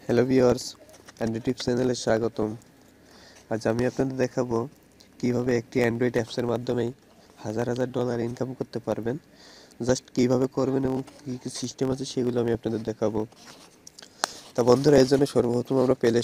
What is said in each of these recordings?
Hello viewers, Android tips চ্যানেলে স্বাগতম। আজ আমি আপনাদের দেখাবো কিভাবে একটি অ্যান্ড্রয়েড অ্যাপসের মাধ্যমে হাজার হাজার ডলার ইনকাম করতে পারবেন। জাস্ট কিভাবে করবেন এবং কী কী সিস্টেম আছে সেগুলো আমি আপনাদের দেখাবো। তা বন্ধুরা, এর জন্য সর্বপ্রথম আমরা প্লে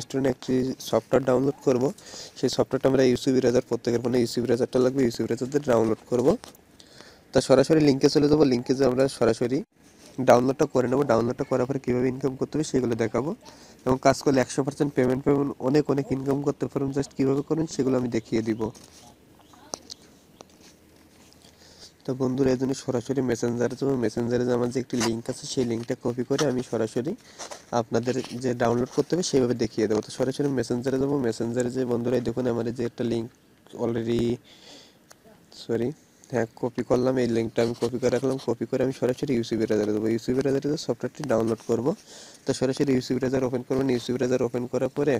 স্টোরে একটি সফটওয়্যার ডাউনলোড করব। সেই সফটওয়্যারটা আমরা ইউসিবি রেজার, প্রত্যেকের ফোনে ইউসিবি রেজারটা লাগবে, ইউসিবি রেজারটা ডাউনলোড করব। তা সরাসরি লিঙ্কে চলে যাবো, লিঙ্কে যে আমরা সরাসরি ডাউনলোডটা করে নেবো। ডাউনলোডটা করার পরে কীভাবে ইনকাম করতে হবে সেগুলো দেখাবো এবং কাজ করলে 100% পেমেন্ট পাবেন, অনেক অনেক ইনকাম করতে পারবেন। জাস্ট কীভাবে করবেন সেগুলো আমি দেখিয়ে দিব। তো বন্ধুরা, এই জন্য সরাসরি মেসেঞ্জারে যাবো। মেসেঞ্জারে আমার যে একটি লিঙ্ক আছে সেই লিঙ্কটা কপি করে আমি সরাসরি আপনাদের যে ডাউনলোড করতে হবে সেইভাবে দেখিয়ে দেবো। তো সরাসরি মেসেঞ্জারে যাবো। মেসেঞ্জারে যে বন্ধুরা দেখুন আমার যে একটা লিঙ্ক অলরেডি হ্যাঁ, কপি করলাম। এই লিঙ্কটা আমি কপি করে রাখলাম। কপি করে আমি সরাসরি ইউসিবি রেজারে দেবো। ইউসিবি রেজারে সফটওয়্যারটি ডাউনলোড করব। তো সরাসরি ইউসিবি রেজার ওপেন করবেন। ইউসিবি রেজার ওপেন করার পরে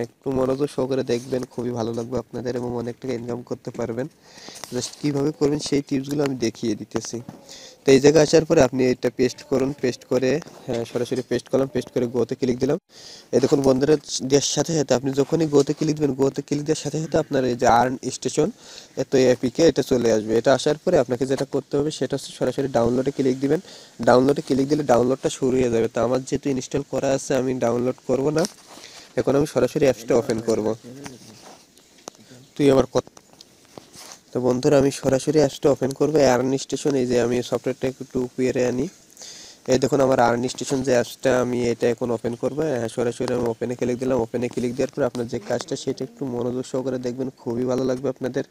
একটু মনোযোগ সহকারে দেখবেন, খুবই ভালো লাগবে আপনাদের এবং অনেক টাকা ইনকাম করতে পারবেন। জাস্ট কীভাবে করবেন সেই টিপসগুলো আমি দেখিয়ে দিতেছি। তো এই জায়গায় আসার পরে আপনি এটা পেস্ট করুন। পেস্ট করে সরাসরি পেস্ট করলাম। পেস্ট করে গোতে ক্লিক দিলাম। এই দেখুন বন্ধুরা, দেওয়ার সাথে সাথে আপনি যখনই গোতে ক্লিক দেবেন, গোতে ক্লিক দেওয়ার সাথে সাথে আপনার এই যে আর্ন স্টেশন এত এপিকে এটা চলে আসবে। এটা আসার পরে আপনাকে যেটা করতে হবে সেটা হচ্ছে সরাসরি ডাউনলোডে ক্লিক দিবেন। ডাউনলোডে ক্লিক দিলে ডাউনলোডটা শুরু হয়ে যাবে। তো আমার যেহেতু ইনস্টল করা আছে আমি ডাউনলোড করব না, এখন আমি সরাসরি অ্যাপসটা ওপেন করব। তো বন্ধুরা, আমি সরাসরি অ্যাপসটা ওপেন করবো। আর্ন স্টেশন, এই যে আমি সফটওয়্যারটা একটু উপরে আনি। এই দেখুন আমার আর্ন স্টেশন যে অ্যাপসটা, আমি এটা এখন ওপেন করবো। সরাসরি আমি ওপেনে ক্লিক দিলাম। ওপেনে ক্লিক দেওয়ার পর আপনার যে কাজটা সেটা একটু মনোযোগ সহকারে দেখবেন, খুবই ভালো লাগবে আপনাদের।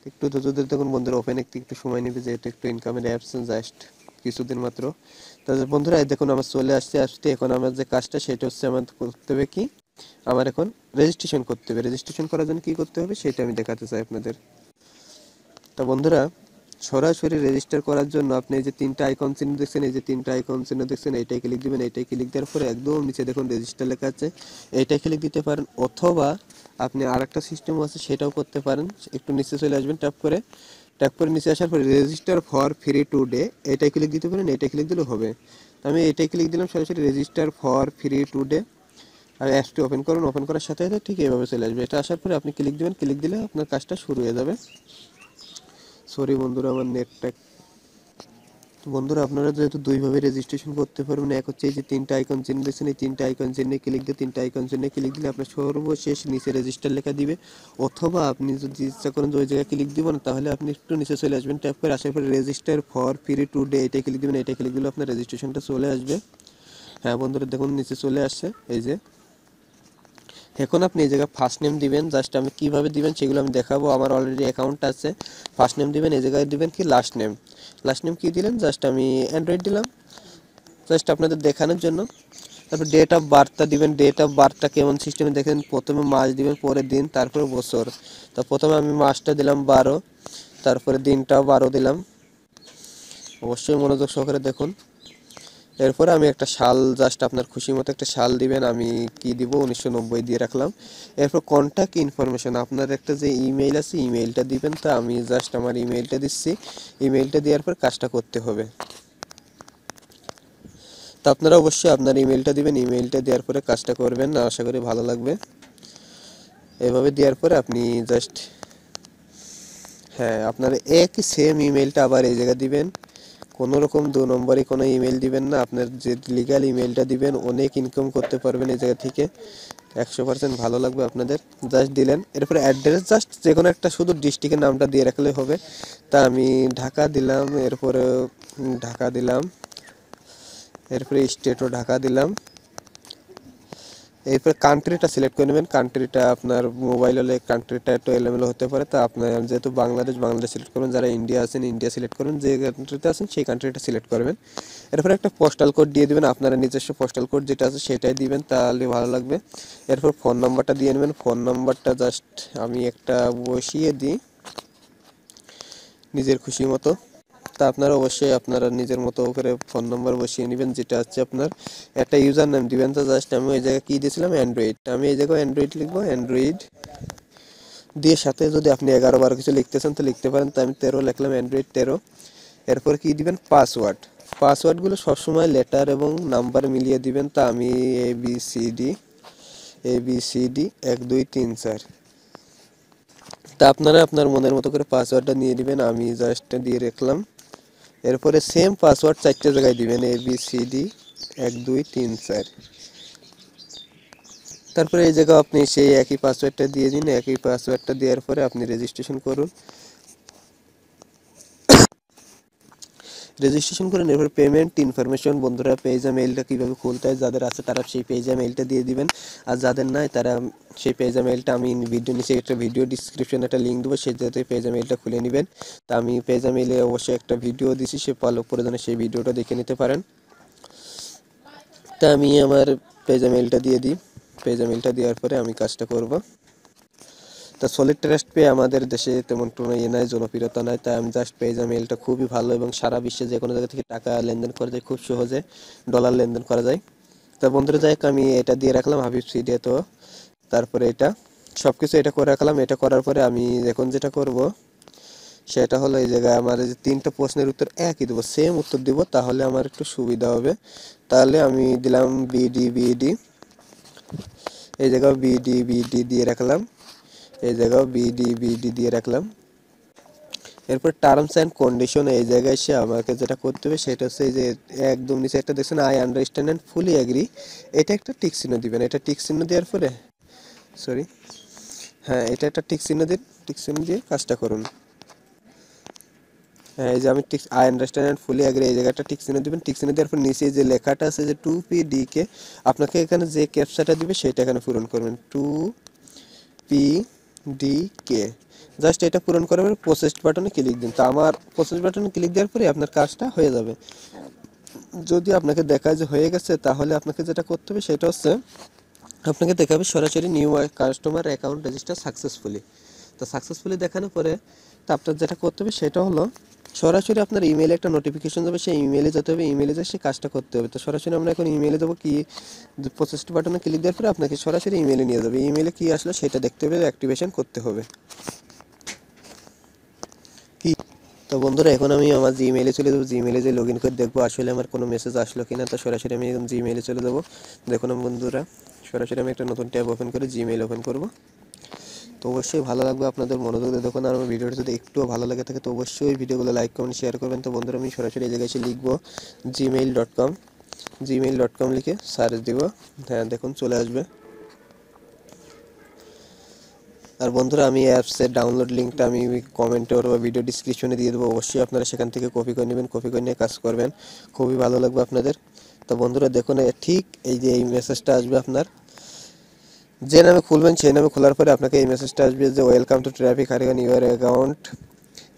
একটু ধৈর্য ধরে দেখুন বন্ধুরা, ওপেনে একটু সময় নেবে যেহেতু একটু ইনকামের অ্যাপস, জাস্ট কিছুদিন মাত্র। তাহলে বন্ধুরা এই দেখুন আমার চলে আসছে অ্যাপসটি। এখন আমার যে কাজটা সেটা হচ্ছে আমার করতে হবে কি, আমার এখন রেজিস্ট্রেশন করতে হবে। রেজিস্ট্রেশন করার জন্য কী করতে হবে সেটা আমি দেখাতে চাই আপনাদের। তো বন্ধুরা, সরাসরি রেজিস্টার করার জন্য আপনি এই যে তিনটা আইকন চিহ্ন দেখছেন, এই যে তিনটা আইকন চিহ্ন দেখছেন, এইটাই ক্লিক দিবেন। এইটাই ক্লিক দেওয়ার পরে একদম নিচে দেখুন রেজিস্টার লেখা আছে, এইটাই ক্লিক দিতে পারেন। অথবা আপনি আরেকটা সিস্টেম আছে সেটাও করতে পারেন। একটু নিচে চলে আসবেন, ট্যাপ করে নিচে আসার পরে রেজিস্টার ফর ফ্রি টুডে এইটাই ক্লিক দিতে পারেন। এইটাই ক্লিক দিলেও হবে। আমি এইটাই ক্লিক দিলাম, সরাসরি রেজিস্টার ফর ফ্রি টুডে। আর অ্যাপসটি ওপেন করুন। ওপেন করার সাথে সাথে ঠিক এইভাবে চলে আসবে। এটা আসার পরে আপনি ক্লিক দিবেন। ক্লিক দিলে আপনার কাজটা শুরু হয়ে যাবে। বন্ধুরা, আমার নেটটা, বন্ধুরা আপনারা যেহেতু দুইভাবে রেজিস্ট্রেশন করতে পারবেন। এক হচ্ছে এই যে তিনটা আইকন চিহ্ন দিচ্ছেন, এই তিনটা আইকন চিহ্নে ক্লিক দিয়ে তিনটা আইকন চিহ্নে ক্লিক দিলে আপনার সর্বশেষ নিচে রেজিস্টার লেখা দিবে। অথবা আপনি যদি ইচ্ছা করেন যে ওই জায়গায় ক্লিক দিব না, তাহলে আপনি একটু নিচে চলে আসবেন। ট্যাপ করে আসার পরে রেজিস্টার ফর ফ্রি টুডে এটাই ক্লিক দিবেন। এটাই ক্লিক দিলে আপনার রেজিস্ট্রেশনটা চলে আসবে। হ্যাঁ বন্ধুরা, দেখুন নিচে চলে আসছে। এই যে এখন আপনি এই জায়গায় ফার্স্ট নেম দিবেন। জাস্ট আমি কিভাবে দিবেন সেগুলো আমি দেখাবো। আমার অলরেডি অ্যাকাউন্ট আছে। ফার্স্ট নেম দিবেন, এই জায়গায় দিবেন কি লাস্ট নেম। লাস্ট নেম কি দিলেন, জাস্ট আমি অ্যান্ড্রয়েড দিলাম, জাস্ট আপনাদের দেখানোর জন্য। তারপর ডেট অফ বার্থটা দিবেন। ডেট অফ বার্থটা কেমন সিস্টেমে দেখেন, প্রথমে মাস দিবেন, পরে দিন, তারপরে বছর। তো প্রথমে আমি মাসটা দিলাম 12, তারপরে দিনটাও 12 দিলাম। অবশ্যই মনোযোগ সহকারে দেখুন। এরপরে আমি একটা সাল, জাস্ট আপনার খুশি মতো একটা সাল দিবেন। আমি কি দিব, 1990 দিয়ে রাখলাম। এরপর কন্ট্যাক্ট ইনফরমেশন, আপনার একটা যে ইমেইল আছে ইমেইলটা দিবেন। তো আমি জাস্ট আমার ইমেইলটা দিচ্ছি। ইমেইলটা দেওয়ার পর কাজটা করতে হবে। তো আপনারা অবশ্যই আপনার ইমেইলটা দিবেন। ইমেইলটা দেওয়ার পরে কাজটা করবেন, আশা করি ভালো লাগবে। এভাবে দেওয়ার পরে আপনি জাস্ট, হ্যাঁ, আপনার একই সেম ইমেইলটা আবার এই জায়গায় দিবেন। কোনো রকম 2 নম্বরে কোনো ইমেল দিবেন না। আপনার যে লিগ্যাল ইমেলটা দিবেন, অনেক ইনকাম করতে পারবেন এই জায়গা থেকে। 100% ভালো লাগবে আপনাদের। জাস্ট দিলেন। এরপরে অ্যাড্রেস জাস্ট যে কোনো একটা শুধু ডিস্ট্রিক্টের নামটা দিয়ে রাখলে হবে। তা আমি ঢাকা দিলাম। এরপরে ঢাকা দিলাম। এরপরে স্টেটও ঢাকা দিলাম। এরপরে কান্ট্রিটা সিলেক্ট করে নেবেন। কান্ট্রিটা আপনার মোবাইল হলে কান্ট্রিটা একটু এলোমেলো হতে পারে। তা আপনার যেহেতু বাংলাদেশ সিলেক্ট করবেন। যারা ইন্ডিয়া আছেন ইন্ডিয়া সিলেক্ট করবেন। যে কান্ট্রিতে আছেন সেই কান্ট্রিটা সিলেক্ট করবেন। এরপর একটা পোস্টাল কোড দিয়ে দিবেন। আপনারা নিজস্ব পোস্টাল কোড যেটা আছে সেটাই দিবেন, তাহলে ভালো লাগবে। এরপর ফোন নাম্বারটা দিয়ে নেবেন। ফোন নাম্বারটা জাস্ট আমি একটা বসিয়ে দিই নিজের খুশি মতো। তা আপনারা অবশ্যই আপনারা নিজের মতো করে ফোন নাম্বার বসিয়ে নেবেন, যেটা হচ্ছে আপনার একটা ইউজার নেম দিবেন। তো জাস্ট আমি ওই জায়গায় কি দিয়েছিলাম, অ্যান্ড্রয়েড। আমি এই জায়গায় অ্যান্ড্রয়েড লিখবো। অ্যান্ড্রয়েড দিয়ে সাথে যদি আপনি 11-12 কিছু লিখতে চান তো লিখতে পারেন। তো আমি 13 লিখলাম, অ্যান্ড্রয়েড 13। এরপর কি দিবেন, পাসওয়ার্ড। পাসওয়ার্ডগুলো সবসময় লেটার এবং নাম্বার মিলিয়ে দিবেন। তা আমি ABCD 1 2 3 4, তা আপনারা আপনার মনের মতো করে পাসওয়ার্ডটা নিয়ে দিবেন। আমি জাস্ট দিয়ে রাখলাম। এরপরে সেম পাসওয়ার্ড 4টে জায়গায় দিবেন, ABCD 1 2 3 4। তারপরে এই জায়গায় আপনি সেই একই পাসওয়ার্ডটা দিয়ে দিন। একই পাসওয়ার্ডটা দেওয়ার পরে আপনি রেজিস্ট্রেশন করুন। রেজিস্ট্রেশন করে এরপর পেমেন্ট ইনফরমেশন, বন্ধুরা পেজা মেইলটা কীভাবে খুলতে হয় যাদের আছে তারা সেই পেজা মেইলটা দিয়ে দিবেন, আর যাদের নাই তারা সেই পেজা মেইলটা আমি ভিডিও নিচে একটা ভিডিও ডিসক্রিপশনে একটা লিঙ্ক দেবো, সেই যাতে পেজা মেইলটা খুলে নেবেন। তা আমি পেজা মেইলে অবশ্যই একটা ভিডিও দিছি, সে পালক প্রয়োজনে সেই ভিডিওটা দেখে নিতে পারেন। তা আমি আমার পেজা মেইলটা দিয়ে দিই। পেজা মেইলটা দেওয়ার পরে আমি কাজটা করব। তা সলিড ট্রাস্ট পে আমাদের দেশে তেমন কোনো নাই, জনপ্রিয়তা নাই। তাই আমি জাস্ট পেজা মেইলটা খুবই ভালো এবং সারা বিশ্বে যে কোনো জায়গা থেকে টাকা লেনদেন করা যায়, খুব সহজে ডলার লেনদেন করা যায়। তা বন্ধুরা যাই হোক, আমি এটা দিয়ে রাখলাম হাবিব সিডে। তো তারপরে এটা সব কিছু এটা করে রাখলাম। এটা করার পরে আমি এখন যেটা করব সেটা হলো এই জায়গায় আমার এই যে 3টা প্রশ্নের উত্তর একই দেবো, সেম উত্তর দিব, তাহলে আমার একটু সুবিধা হবে। তাহলে আমি দিলাম BD এই জায়গায় BD দিয়ে রাখলাম। এই জায়গাও BD দিয়ে রাখলাম। এরপর টার্মস অ্যান্ড কন্ডিশন, এই জায়গায় এসে আমাকে যেটা করতে হবে সেটা হচ্ছে এই যে একদম নিচে একটা দেখছেন I understand and fully agree, এটা একটা টিক চিহ্ন দিবেন। এটা টিক চিহ্ন দেওয়ার পরে সরি হ্যাঁ, এটা একটা টিক চিহ্ন দিন। টিক চিহ্ন দিয়ে কাজটা করুন। হ্যাঁ, এই যে আমি tick I understand and fully agree, এই জায়গাটা টিক চিহ্ন দিবেন। টিক চিহ্ন দেওয়ার পর নিচে যে লেখাটা আছে যে 2PDK, আপনাকে এখানে যে ক্যাপচাটা দিবে সেটা এখানে পূরণ করবেন, 2PDK। জাস্ট এটা পূরণ করার পরে প্রসেস বাটনে ক্লিক দিন। তো আমার প্রসেস বাটনে ক্লিক দেওয়ার পরে আপনার কাজটা হয়ে যাবে। যদি আপনাকে দেখায় যে হয়ে গেছে, তাহলে আপনাকে যেটা করতে হবে সেটা হচ্ছে আপনাকে দেখাবে সরাসরি new customer account register successfully. তো সাকসেসফুলি দেখানোর পরে তো আপনার যেটা করতে হবে সেটা হলো সরাসরি আপনার ইমেইলে একটা নোটিফিকেশন যাবে, সেই ইমেইলে যেতে হবে, ইমেইলে যেয়ে সেই কাজটা করতে হবে। তো সরাসরি আমরা এখন ইমেইলে দেবো। কি প্রসেসটি বাটনে ক্লিক দেওয়ার পরে আপনাকে সরাসরি ইমেইলে নিয়ে যাবে। ইমেইলে কি আসলে সেটা দেখতে হবে, অ্যাক্টিভেশন করতে হবে কি। তো বন্ধুরা এখন আমি আমার জিমেইলে চলে যাবো। জিমেইলে যে লগ ইন করে দেখবো আসলে আমার কোনো মেসেজ আসলো কিনা। তো সরাসরি আমি এখন জিমেইলে চলে যাবো। দেখুন বন্ধুরা, সরাসরি আমি একটা নতুন ট্যাব ওপেন করে জিমেইল ওপেন করব। তো অবশ্যই ভালো লাগবে আপনাদের মনোযোগ দিয়ে দেখুন। আর আমার ভিডিওটা যদি একটু ভালো লাগে থাকে তো অবশ্যই ভিডিওগুলো লাইক কমেন্ট শেয়ার করবেন। তো বন্ধুরা আমি সরাসরি এই জায়গায় এসে লিখবো gmail.com লিখে সার্চ দিব। হ্যাঁ দেখুন চলে আসবে। আর বন্ধুরা আমি অ্যাপসের ডাউনলোড লিঙ্কটা আমি কমেন্টে অথবা ভিডিও ডিসক্রিপশনে দিয়ে দেবো, অবশ্যই আপনারা সেখান থেকে কপি করে নেবেন, কপি করে নিয়ে কাজ করবেন, খুবই ভালো লাগবে আপনাদের। তো বন্ধুরা দেখুন ঠিক এই যে এই মেসেজটা আসবে, আপনার যে নামে খুলবেন সেই নামে খোলার পরে আপনাকে এই মেসেজটা আসবে যে welcome to traffic Harrigan your account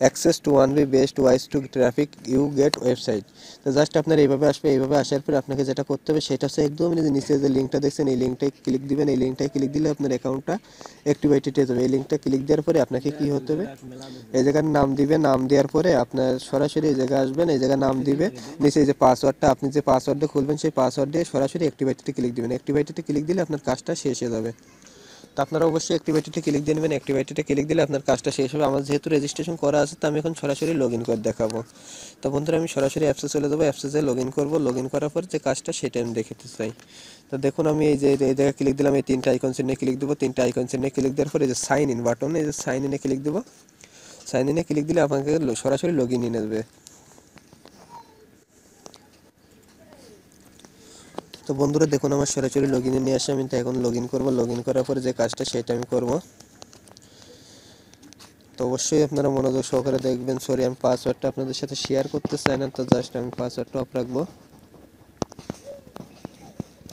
access to one be best wise to traffic you get website. তো জাস্ট আপনার এইভাবে আসবে। এইভাবে আসার পরে আপনাকে যেটা করতে হবে সেটা হচ্ছে একদম নিচে যে লিঙ্কটা দেখছেন এই লিঙ্কটায় ক্লিক দিবেন। এই লিঙ্কটায় ক্লিক দিলে আপনার অ্যাকাউন্টটা অ্যাক্টিভেটেড হয়ে যাবে। এই লিঙ্কটা ক্লিক দেওয়ার পরে আপনাকে কি হতে হবে, এই জায়গার নাম দিবে। নাম দেওয়ার পরে আপনার সরাসরি এই জায়গায় আসবেন। এই জায়গায় নাম দিবে, নিচে যে পাসওয়ার্ডটা আপনি যে পাসওয়ার্ডে খুলবেন সেই পাসওয়ার্ড দিয়ে সরাসরি অ্যাক্টিভেটেডে ক্লিক দিবেন। অ্যাক্টিভেটেডে ক্লিক দিলে আপনার কাজটা শেষ হয়ে যাবে। তো আপনারা অবশ্যই অ্যাক্টিভেটিতে ক্লিক দিয়ে নেবেন। অ্যাক্টিভেটিতে ক্লিক দিলে আপনার কাজটা শেষ হবে। আমার যেহেতু রেজিস্ট্রেশন করা আছে তো আমি এখন সরাসরি লগ ইন করে দেখাবো। তো বন্ধুরা আমি সরাসরি অ্যাপসে চলে যাবো। অ্যাপসে যেয়ে লগ ইন করবো। লগ ইন করার পর যে কাজটা সেটা আমি দেখাতে চাই। তো দেখুন আমি এই যে এই জায়গায় ক্লিক দিলাম, এই 3টা আইকন চিহ্নে ক্লিক দেবো। 3টা আইকন চিহ্নে ক্লিক দেওয়ার পর এই যে সাইন ইন বাটন, এই যে সাইন ইনে ক্লিক দেবো। সাইন ইনে ক্লিক দিলে আপনাকে সরাসরি লগ ইন নিয়ে নেবে। তো বন্ধুরা দেখুন আমার সরাসরি লগ ইনে নিয়ে আসে। আমি তো এখন লগ ইন করবো। লগ ইন করার পরে যে কাজটা সেটা আমি করবো। তো অবশ্যই আপনারা মনোযোগ সহকারে দেখবেন। সরি আমি পাসওয়ার্ডটা আপনাদের সাথে শেয়ার করতে চাই না, তো জাস্ট আমি পাসওয়ার্ডটা অফ রাখবো।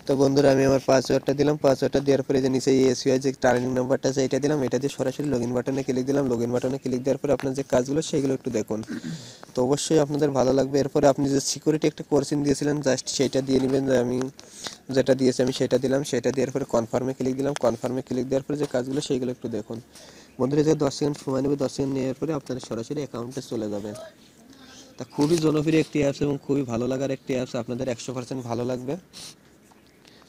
তো বন্ধুরা আমি আমার পাসওয়ার্ডটা দিলাম। পাসওয়ার্ডটা দেওয়ার পরে যে নিচে এসইআই যে টার্নিং নাম্বারটা আছে এটা দিলাম। এটা দিয়ে সরাসরি লগ ইন বাটনে ক্লিক দিলাম। লগ ইন বাটনে ক্লিক দেওয়ার পরে আপনার যে কাজগুলো সেগুলো একটু দেখুন। তো অবশ্যই আপনাদের ভালো লাগবে। এরপরে আপনি যে সিকিউরিটি একটা কোশ্চেন দিয়েছিলেন জাস্ট সেটা দিয়ে নেবেন। যে আমি যেটা দিয়েছি আমি সেটা দিলাম। সেটা দেওয়ার পরে কনফার্মে ক্লিক দিলাম। কনফার্মে ক্লিক দেওয়ার পরে যে কাজগুলো সেইগুলো একটু দেখুন। বন্ধুরা যে 10 সেকেন্ড সময় নেবে, 10 সেকেন্ড নেওয়ার পরে আপনারা সরাসরি অ্যাকাউন্টে চলে যাবেন। তা খুবই জনপ্রিয় একটি অ্যাপস এবং খুবই ভালো লাগার একটি অ্যাপস, আপনাদের 100% ভালো লাগবে।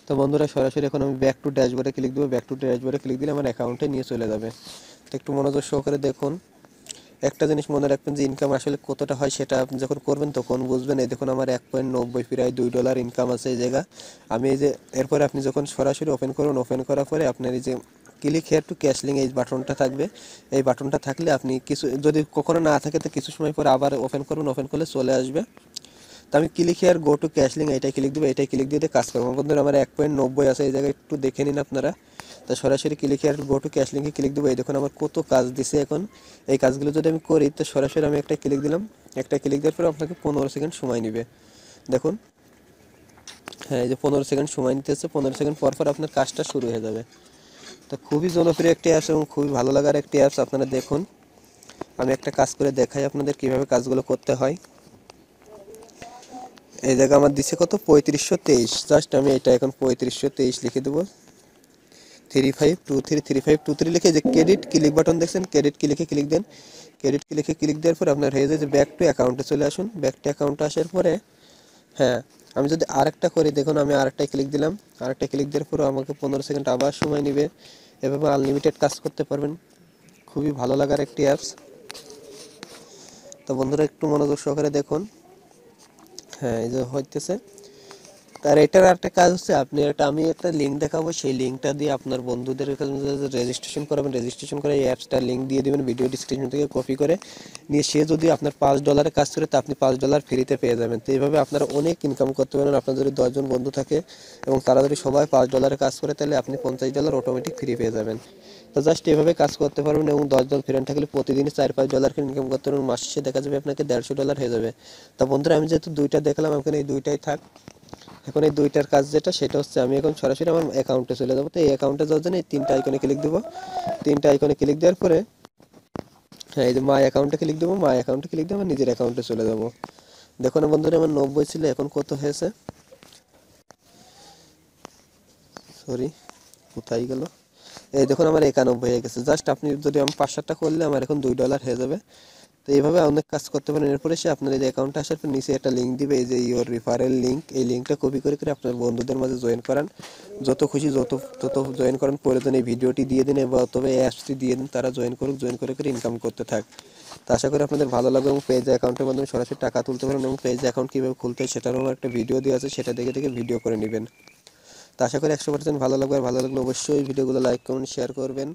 তো বন্ধুরা সরাসরি এখন আমি ব্যাক টু ড্যাশবোর্ডে ক্লিক দেবো। ব্যাক টু ড্যাশবোর্ডে ক্লিক দিলে আমার অ্যাকাউন্টে নিয়ে চলে যাবে। তো একটু মনোযোগ সহকারে দেখুন। একটা জিনিস মনে রাখবেন যে ইনকাম আসলে কতটা হয় সেটা আপনি যখন করবেন তখন বুঝবেন। এই দেখুন আমার 1.90 প্রায় $2 ইনকাম আছে এই জায়গা। আমি এই যে এরপরে আপনি যখন সরাসরি ওপেন করুন, ওপেন করার পরে আপনার এই যে click here two cash link এই বাটনটা থাকবে। এই বাটনটা থাকলে আপনি কিছু যদি কখনো না থাকে তো কিছু সময় পরে আবার ওপেন করুন, ওপেন করলে চলে আসবে। তো আমি click here go to cash link এটাই ক্লিক দেবো, এটাই ক্লিক দিয়ে কাজ করবো। বন্ধুরা আমার 1.90 আছে এই জায়গায়, একটু দেখে নিন আপনারা। তো সরাসরি click here go to cash লিঙ্কে ক্লিক দেবো। এই দেখুন আমার কত কাজ দিছে এখন। এই কাজগুলো যদি আমি করি তো সরাসরি আমি একটা ক্লিক দিলাম, একটা ক্লিক দেওয়ার পরে আপনাকে 15 সেকেন্ড সময় নেবে। দেখুন, হ্যাঁ এই যে 15 সেকেন্ড সময় নিতেছে, 15 সেকেন্ড পর পর আপনার কাজটা শুরু হয়ে যাবে। তো খুবই জনপ্রিয় একটি অ্যাপস এবং খুবই ভালো লাগার একটি অ্যাপস। আপনারা দেখুন, আমি একটা কাজ করে দেখাই আপনাদের কিভাবে কাজগুলো করতে হয়। এই জায়গা আমার দিছে কত 3523, জাস্ট আমি এটা এখন 3523 লিখে দেবো। 3523 লিখে যে ক্রেডিট ক্লিক বাটন দেখছেন, ক্রেডিট ক্লিকে ক্লিক দেন। ক্রেডিট ক্লিকে ক্লিক দেওয়ার পর আপনার হয়ে যায় যে ব্যাক টু অ্যাকাউন্টে চলে আসুন। ব্যাক টু অ্যাকাউন্টে আসার পরে হ্যাঁ আমি যদি আরেকটা করি, দেখুন আমি আরেকটাই ক্লিক দিলাম। আরেকটা ক্লিক দেওয়ার পর আমাকে 15 সেকেন্ড আবার সময় নেবে। এভাবে আনলিমিটেড কাজ করতে পারবেন। খুবই ভালো লাগার একটি অ্যাপস। তো বন্ধুরা একটু মনোযোগ সহকারে দেখুন। হ্যাঁ এই যে হইতেছে। আর এটার একটা কাজ হচ্ছে আপনি আমি একটা লিঙ্ক দেখাবো, সেই লিঙ্কটা দিয়ে আপনার বন্ধুদের কাছে রেজিস্ট্রেশন করাবেন। রেজিস্ট্রেশন করে এই অ্যাপসটার লিঙ্ক দিয়ে দিবেন ভিডিও ডিসক্রিপশন থেকে কপি করে নিয়ে। সে যদি আপনার $5 কাজ করে তা আপনি $5 ফ্রিতে পেয়ে যাবেন। তো এইভাবে আপনারা অনেক ইনকাম করতে পারেন। আপনার যদি 10 জন বন্ধু থাকে এবং তারা যদি সবাই $5 কাজ করে তাহলে আপনি $50 অটোমেটিক ফ্রি পেয়ে যাবেন। তো জাস্ট এভাবে কাজ করতে পারবেন এবং 10 জন ফ্রেন্ড থাকলে প্রতিদিনই $4-5 করে ইনকাম করতে পারবেন। মাস শেষে দেখা যাবে আপনাকে $150 হয়ে যাবে। তা বন্ধুরা আমি যেহেতু দুইটা দেখলাম, এখন এই দুইটাই থাক। এখন এই দুইটার কাজ যেটা সেটা হচ্ছে আমি এখন সরাসরি আমার অ্যাকাউন্টে চলে যাবো। তো এই অ্যাকাউন্টে যাওয়ার জন্য এই তিনটা আইকনে ক্লিক দেবো। তিনটা আইকনে ক্লিক দেওয়ার পরে হ্যাঁ এই যে মাই অ্যাকাউন্টে ক্লিক দেবো। মাই অ্যাকাউন্টে ক্লিক দিয়ে আমার নিজের অ্যাকাউন্টে চলে যাবো। দেখুন বন্ধুরা আমার 90 ছিল, এখন কত হয়েছে, সরি কোথায় গেল, এই দেখুন আমার 91 হয়ে গেছে। জাস্ট আপনি যদি আমি 5-7টা করলে আমার এখন $2 হয়ে যাবে। তো এইভাবে অনেক কাজ করতে পারেন। এরপরে সে আপনার এই যে অ্যাকাউন্টে আসার পর নিচে একটা লিঙ্ক দিবে, এই যে ইওর রিফারেল লিঙ্ক। এই লিঙ্কটা কপি করে করে আপনার বন্ধুদের মাঝে জয়েন করান। যত খুশি তত জয়েন করেন। প্রয়োজন এই ভিডিওটি দিয়ে দিন বা অথবা এই অ্যাপসটি দিয়ে দিন, তারা জয়েন করুক, জয়েন করে করে ইনকাম করতে থাক। তো আশা করি আপনাদের ভালো লাগবে এবং পেজ অ্যাকাউন্টের মাধ্যমে সরাসরি টাকা তুলতে পারেন এবং পেজ অ্যাকাউন্ট কীভাবে খুলতে হয় সেটারও একটা ভিডিও দেওয়া আছে, সেটা দেখে দেখে ভিডিও করে নেবেন। তো আশা করি 100% ভালো লাগবে। আর ভালো লাগলে অবশ্যই ভিডিওগুলো লাইক কমেন্ট শেয়ার করবেন।